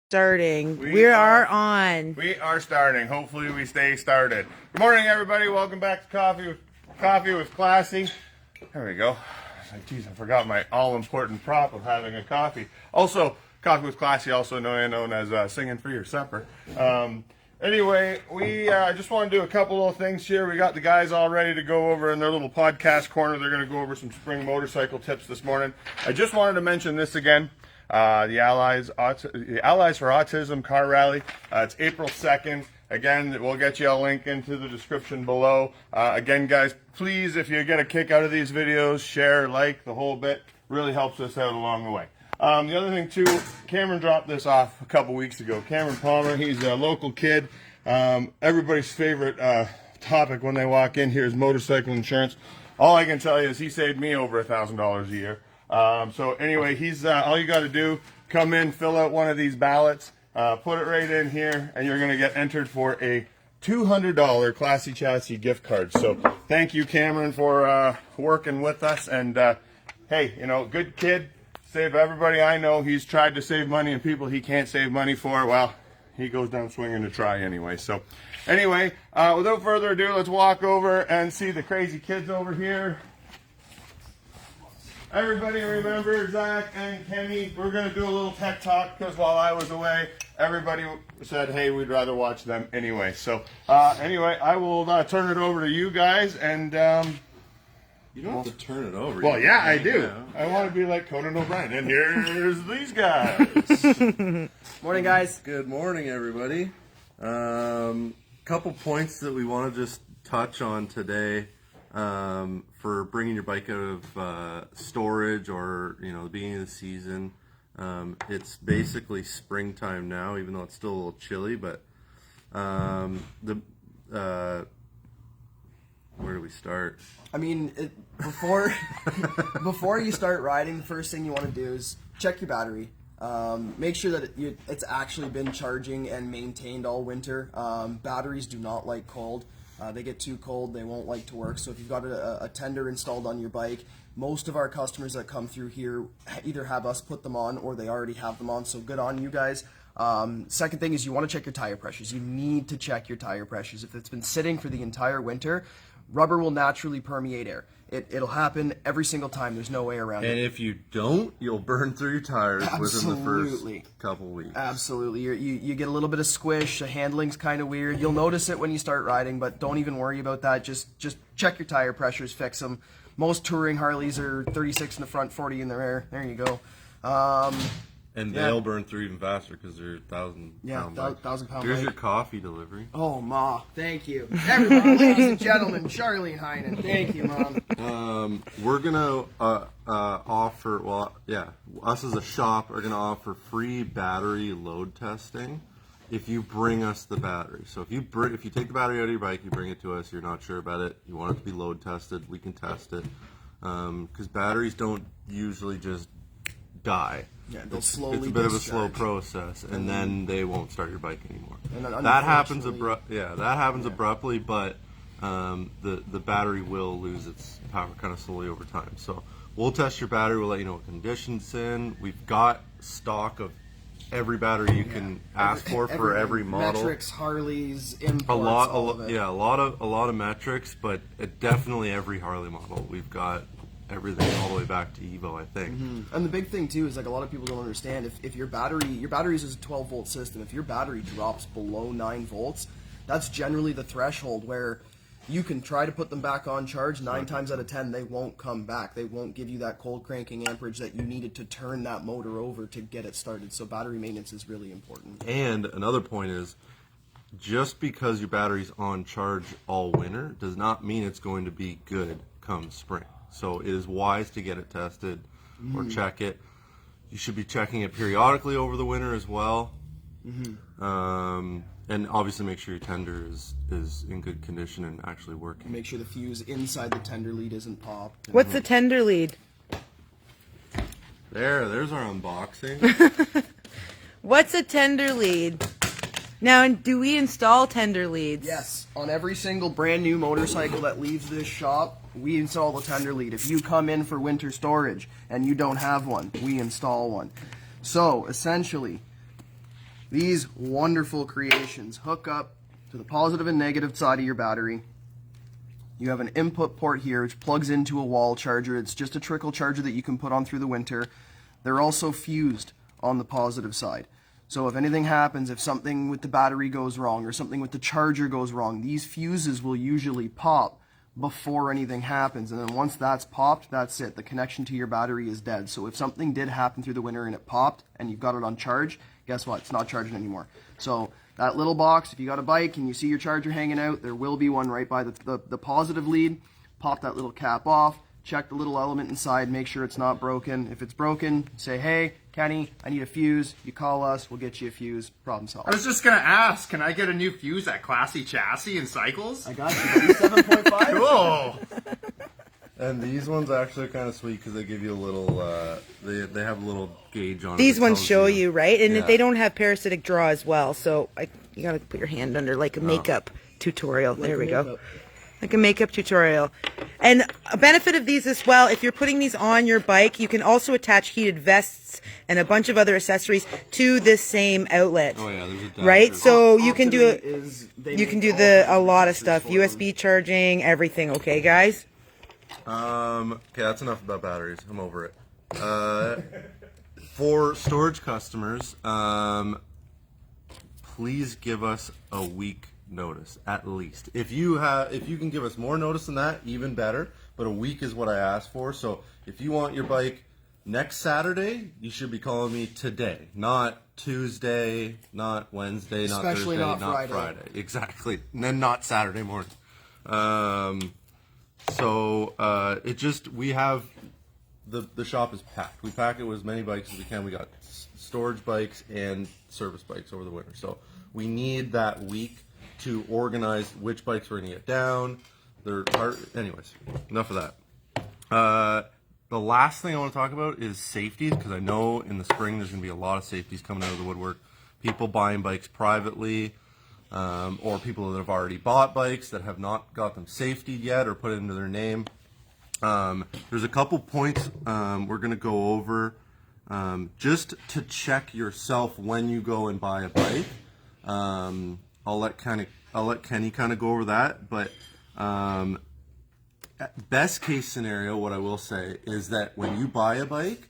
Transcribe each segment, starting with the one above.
Starting. We are on. We are starting. Hopefully we stay started. Good morning, everybody. Welcome back to Coffee with Classy. There we go. Like, geez, I forgot my all-important prop of having a coffee. Also, Coffee with Classy, also known as Singing for Your Supper. Anyway, we just want to do a couple little things here. We got the guys all ready to go over in their little podcast corner. They're going to go over some spring motorcycle tips this morning. I just wanted to mention this again. The Allies for Autism Car Rally. It's April 2nd. Again, we'll get you a link into the description below. Again, guys, please, if you get a kick out of these videos, share, like, the whole bit. Really helps us out along the way. The other thing, too, Cameron dropped this off a couple weeks ago. Cameron Palmer, he's a local kid. Everybody's favorite topic when they walk in here is motorcycle insurance. All I can tell you is he saved me over $1,000 a year. So anyway, he's all you got to do, come in, fill out one of these ballots, put it right in here, and you're going to get entered for a $200 Classy Chassis gift card. So thank you, Cameron, for working with us. And hey, you know, good kid, save everybody I know. He's tried to save money and people he can't save money for. Well, he goes down swinging to try anyway. So anyway, without further ado, let's walk over and see the crazy kids over here. Everybody remember Zach and Kenny, we're going to do a little tech talk because while I was away, everybody said, hey, we'd rather watch them anyway. So anyway, I will turn it over to you guys. And you don't have to turn it over. Well, yeah, I do. Yeah. I want to be like Conan O'Brien. And here's these guys. Morning, guys. Good morning, everybody. Couple points that we want to just touch on today. For bringing your bike out of storage or, you know, the beginning of the season. It's basically springtime now, even though it's still a little chilly, but where do we start? I mean, before you start riding, the first thing you want to do is check your battery. Make sure that it's actually been charging and maintained all winter. Batteries do not like cold. They get too cold, they won't like to work. So if you've got a tender installed on your bike, most of our customers that come through here either have us put them on or they already have them on, so good on you guys. Second thing is you want to check your tire pressures. You need to check your tire pressures. If it's been sitting for the entire winter, rubber will naturally permeate air. It'll happen every single time. There's no way around it. And if you don't, you'll burn through your tires within the first couple weeks. Absolutely. You get a little bit of squish. The handling's kind of weird. You'll notice it when you start riding, but don't even worry about that. Just check your tire pressures, fix them. Most touring Harleys are 36 in the front, 40 in the rear. There you go. And they'll burn through even faster because they're 1,000-pound bikes. 1,000-pound Here's bike. your coffee delivery. Oh, Ma, thank you. Everyone, ladies and gentlemen, Charlene Heinen, thank you, Mom. We're going to offer, us as a shop are going to offer free battery load testing if you bring us the battery. So if you take the battery out of your bike, you bring it to us, you're not sure about it, you want it to be load tested, we can test it. Because batteries don't usually just die. Yeah, they'll slowly It's a bit of a discharge. slow process, and then they won't start your bike anymore. And that happens abruptly, but the battery will lose its power kind of slowly over time. So we'll test your battery. We'll let you know what condition it's in. We've got stock of every battery you can ask for every model. Metrics, Harleys, imports, a lot of metrics, but definitely every Harley model. We've got everything all the way back to Evo, I think. Mm-hmm. And the big thing too is, like, a lot of people don't understand, if your batteries is a 12-volt system. If your battery drops below 9 volts, that's generally the threshold where you can try to put them back on charge. 9 times out of 10, they won't come back. They won't give you that cold cranking amperage that you needed to turn that motor over to get it started. So battery maintenance is really important. And another point is, just because your battery's on charge all winter does not mean it's going to be good come spring. So it is wise to get it tested or check it. You should be checking it periodically over the winter as well. And obviously make sure your tender is in good condition and actually working. Make sure the fuse inside the tender lead isn't popped. What's the tender lead? There's our unboxing. What's a tender lead? Now, do we install tender leads? Yes, on every single brand new motorcycle that leaves this shop, we install the tender lead. If you come in for winter storage and you don't have one, we install one. So, essentially, These wonderful creations hook up to the positive and negative side of your battery. You have an input port here which plugs into a wall charger. It's just a trickle charger that you can put on through the winter. They're also fused on the positive side. So if anything happens, if something with the battery goes wrong or something with the charger goes wrong, these fuses will usually pop before anything happens. And then once that's popped, that's it. The connection to your battery is dead. So if something did happen through the winter and it popped and you've got it on charge, guess what? It's not charging anymore. So that little box, if you got a bike and you see your charger hanging out, there will be one right by the positive lead. Pop that little cap off. Check the little element inside, make sure it's not broken. If it's broken, say, hey, Kenny, I need a fuse. You call us, we'll get you a fuse. Problem solved. I was just gonna ask, can I get a new fuse at Classy Chassis and Cycles? I got you, buddy. 7.5. Cool. And these ones actually are kind of sweet because they give you a little, they have a little gauge on it. These that ones tells show you, right? And Yeah. they don't have parasitic draw as well, so you gotta put your hand under like a makeup tutorial. There we go. Like a makeup tutorial. And a benefit of these as well, if you're putting these on your bike, you can also attach heated vests and a bunch of other accessories to this same outlet. Oh yeah, there's a Right? So you can do a lot of accessories stuff. for them. USB charging, everything, okay guys? Okay, that's enough about batteries. I'm over it. For storage customers, please give us a week notice at least. If you can give us more notice than that, even better. But a week is what I asked for. So if you want your bike next Saturday, you should be calling me today, not Tuesday, not Wednesday, not Especially Thursday, not not Friday. Exactly, and then not Saturday morning. It just, we have, the shop is packed. We pack it with as many bikes as we can. We got storage bikes and service bikes over the winter. So we need that week to organize which bikes we're going to get down. Anyways, enough of that. The last thing I want to talk about is safety, because I know in the spring there's going to be a lot of safeties coming out of the woodwork. People buying bikes privately, or people that have already bought bikes that have not got them safetied yet or put it into their name. There's a couple points we're going to go over just to check yourself when you go and buy a bike. I'll let Kenny kind of go over that, but best case scenario, what I will say is that when you buy a bike,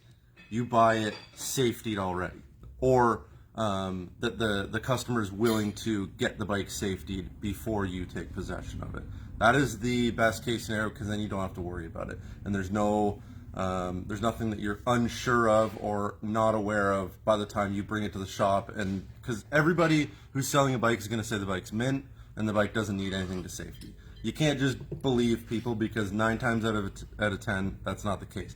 you buy it safetied already, or that the customer is willing to get the bike safetied before you take possession of it. That is the best case scenario, because then you don't have to worry about it, and there's nothing that you're unsure of or not aware of by the time you bring it to the shop. And because everybody who's selling a bike is going to say the bike's mint and the bike doesn't need anything to safety. You can't just believe people, because 9 times out of 10 that's not the case.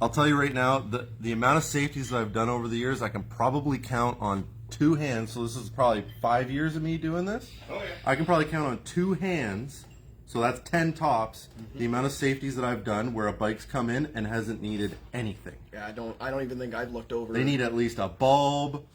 I'll tell you right now, the amount of safeties that I've done over the years, I can probably count on 2 hands. So this is probably 5 years of me doing this. Oh, yeah. I can probably count on 2 hands. So that's 10 tops. The amount of safeties that I've done where a bike's come in and hasn't needed anything. Yeah, I don't even think I've looked over. They need at least a bulb,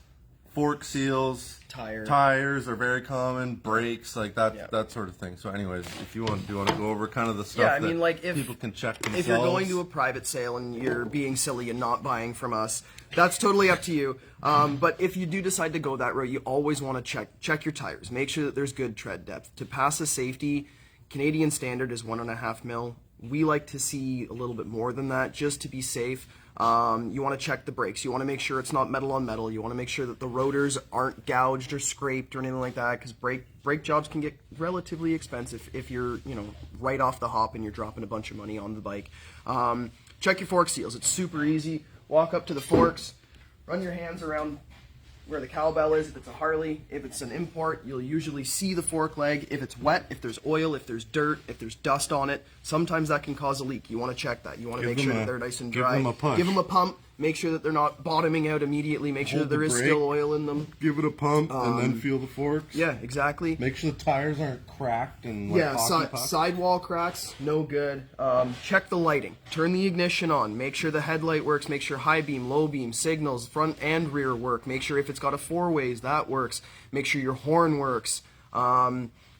fork seals, tires are very common, brakes, like that, Yeah. that sort of thing. So, anyways, if you want to go over kind of the stuff Yeah, I mean, that like, if people can check themselves. If you're going to a private sale and you're being silly and not buying from us, that's totally up to you. But if you do decide to go that route, you always want to check your tires. Make sure that there's good tread depth. To pass a safety, Canadian standard is 1.5 mil. We like to see a little bit more than that just to be safe. You want to check the brakes. You want to make sure it's not metal on metal. You want to make sure that the rotors aren't gouged or scraped or anything like that, because brake jobs can get relatively expensive if you're, right off the hop and you're dropping a bunch of money on the bike. Check your fork seals. It's super easy. Walk up to the forks, run your hands around where the cowbell is. If it's a Harley, if it's an import, you'll usually see the fork leg. If it's wet, if there's oil, if there's dirt, if there's dust on it, sometimes that can cause a leak. You want to check that. You want to make sure that they're nice and dry. Give them a push. Give them a pump. Make sure that they're not bottoming out immediately. Make sure that there is still oil in them. Give it a pump and then feel the forks. Yeah, exactly. Make sure the tires aren't cracked and Sidewall cracks, no good. Check the lighting. Turn the ignition on. Make sure the headlight works. Make sure high beam, low beam, signals, front and rear work. Make sure if it's got a 4-ways, that works. Make sure your horn works.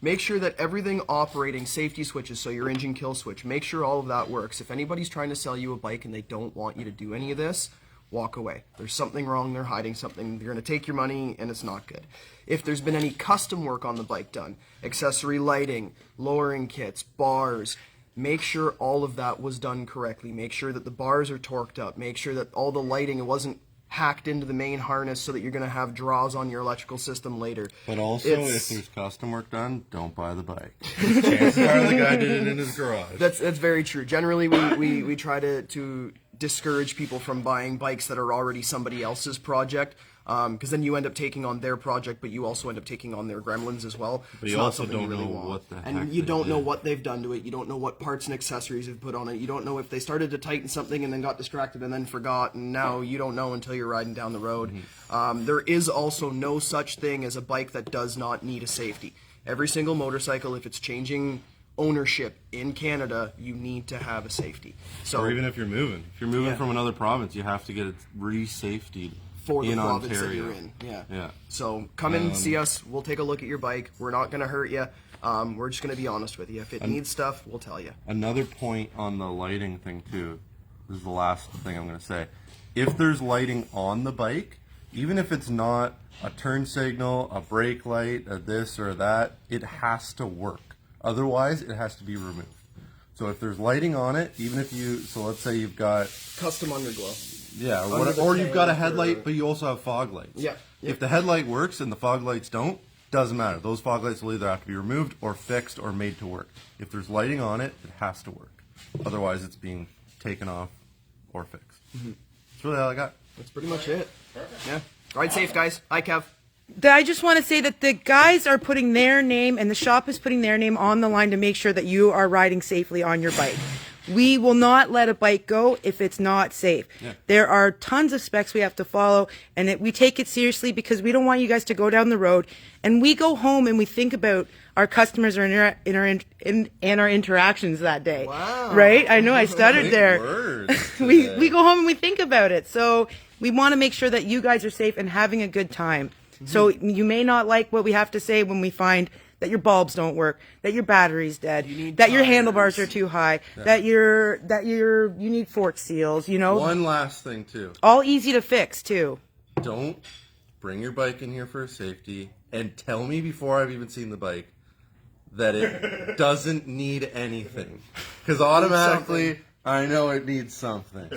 Make sure that everything operating, safety switches, so your engine kill switch, make sure all of that works. If anybody's trying to sell you a bike and they don't want you to do any of this, walk away. There's something wrong, they're hiding something, they're going to take your money, and it's not good. If there's been any custom work on the bike done, accessory lighting, lowering kits, bars, make sure all of that was done correctly. Make sure that the bars are torqued up. Make sure that all the lighting, it wasn't hacked into the main harness so that you're going to have draws on your electrical system later. But also, if there's custom work done, don't buy the bike. Chances are the guy did it in his garage. That's very true. Generally, we try to discourage people from buying bikes that are already somebody else's project, because then you end up taking on their project, but you also end up taking on their gremlins as well. But It's you not also something don't really know want. what the heck and you they don't know did. what they've done to it. You don't know what parts and accessories they've put on it. You don't know if they started to tighten something and then got distracted and then forgot, and now you don't know until you're riding down the road. There is also no such thing as a bike that does not need a safety. Every single motorcycle, if it's changing ownership in Canada, you need to have a safety. So Or even if you're moving. If you're moving from another province, you have to get it re-safetied for the in province Ontario. that you're in. Yeah. Yeah. So come in and see us. We'll take a look at your bike. We're not going to hurt you. We're just going to be honest with you. If it needs stuff, we'll tell you. Another point on the lighting thing too, this is the last thing I'm going to say. If there's lighting on the bike, even if it's not a turn signal, a brake light, a this or that, it has to work. Otherwise, it has to be removed. So if there's lighting on it, even if so let's say you've got, Custom underglow. yeah, or, Under the or you've got a tank headlight, or- but you also have fog lights. Yeah, yeah. If the headlight works and the fog lights don't, doesn't matter. Those fog lights will either have to be removed or fixed or made to work. If there's lighting on it, it has to work. Otherwise, it's being taken off or fixed. That's really all I got. That's pretty much it. Yeah. Ride safe, guys. Hi, Kev. I just want to say that the guys are putting their name and the shop is putting their name on the line to make sure that you are riding safely on your bike. We will not let a bike go if it's not safe. Yeah. There are tons of specs we have to follow, and we take it seriously because we don't want you guys to go down the road. And we go home and we think about our customers and our interactions that day. Wow. Right? I know I stuttered Big there. words we today. go home and we think about it. So we want to make sure that you guys are safe and having a good time. So you may not like what we have to say when we find that your bulbs don't work, that your battery's dead, that your handlebars are too high, that you need fork seals, you know. One last thing too. All easy to fix too. Don't bring your bike in here for safety and tell me before I've even seen the bike that it doesn't need anything. Because automatically I know it needs something.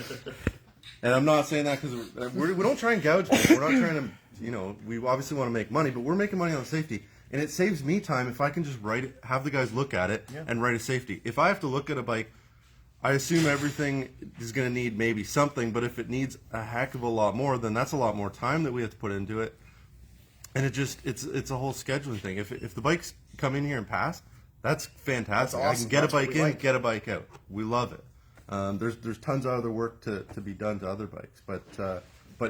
And I'm not saying that because we don't try and gouge people. We're not trying to, we obviously want to make money, but we're making money on safety. And it saves me time if I can just have the guys look at it and write a safety. If I have to look at a bike, I assume everything is going to need maybe something, but if it needs a heck of a lot more, then that's a lot more time that we have to put into it. And it's a whole scheduling thing. If the bikes come in here and pass, that's fantastic. That's awesome. I can get That's a what bike we in, like. get a bike out. We love it. There's tons of other work to be done to other bikes, but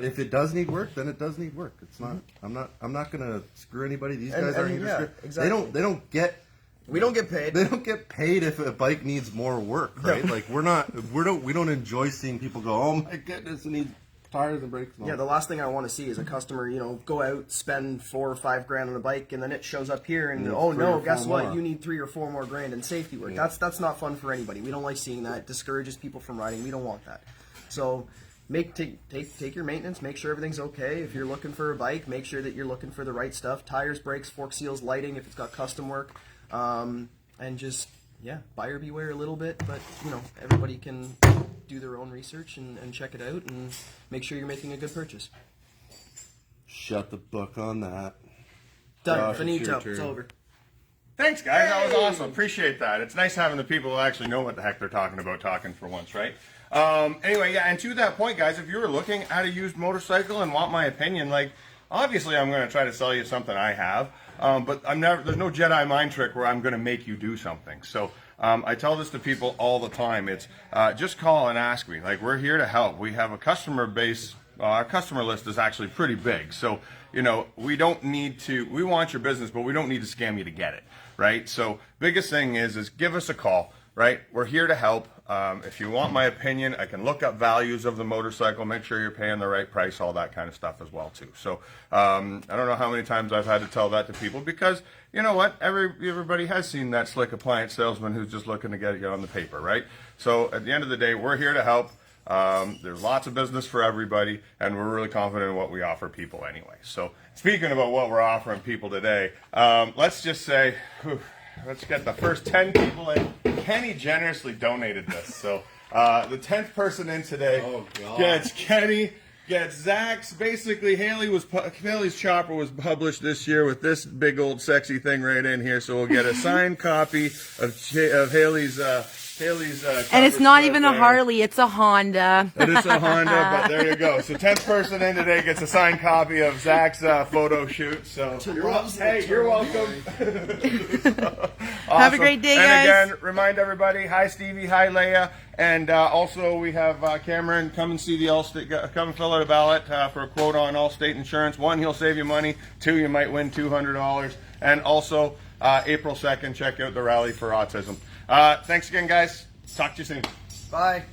if it does need work, then it does need work. It's not. I'm not gonna screw anybody. These guys aren't here to screw. exactly. They don't get. We don't get paid. They don't get paid if a bike needs more work, right? Like we don't enjoy seeing people go, oh my goodness, it needs tires and brakes. And all Yeah, the last thing I want to see is a customer, go out, spend $4 or $5 grand on a bike, and then it shows up here, and oh three no, or guess four what? more. You need $3 or $4 more grand in safety work. That's not fun for anybody. We don't like seeing that. It discourages people from riding. We don't want that. So take your maintenance. Make sure everything's okay. If you're looking for a bike, make sure that you're looking for the right stuff: tires, brakes, fork seals, lighting. If it's got custom work, and just buyer beware a little bit. But everybody can do their own research and check it out and make sure you're making a good purchase. Shut the book on that. Done. Josh, it's Finito. your turn. It's over. Thanks, guys. That was awesome. Appreciate that. It's nice having the people who actually know what the heck they're talking about talking for once, right? Anyway, and to that point, guys, if you were looking at a used motorcycle and want my opinion, obviously I'm going to try to sell you something I have, but there's no Jedi mind trick where I'm going to make you do something. So I tell this to people all the time. It's just call and ask me. We're here to help. We have a customer base. Our customer list is actually pretty big. So, we don't need to, we want your business, but we don't need to scam you to get it, right? So biggest thing is give us a call, right? We're here to help. If you want my opinion, I can look up values of the motorcycle, make sure you're paying the right price, all that kind of stuff as well too. So I don't know how many times I've had to tell that to people because you know what? Everybody has seen that slick appliance salesman who's just looking to get you on the paper, right? So at the end of the day, we're here to help. There's lots of business for everybody, and we're really confident in what we offer people anyway. So speaking about what we're offering people today, let's just say, let's get the first 10 people in. Kenny generously donated this. So the 10th person in today gets Kenny, gets Zach's. Basically, Haley's Chopper was published this year with this big old sexy thing right in here. So we'll get a signed copy of Haley's And it's not even a there. Harley, it's a Honda. It is a Honda, but there you go. So 10th person in today gets a signed copy of Zach's photo shoot. So you're welcome. Have a great day, guys. And again, remind everybody, hi Stevie, hi Leia, and also we have Cameron. Come and see the Allstate. Come and fill out a ballot for a quote on Allstate insurance. 1, he'll save you money. 2, you might win $200. And also April 2nd, check out the Rally for Autism. Thanks again, guys. Talk to you soon. Bye.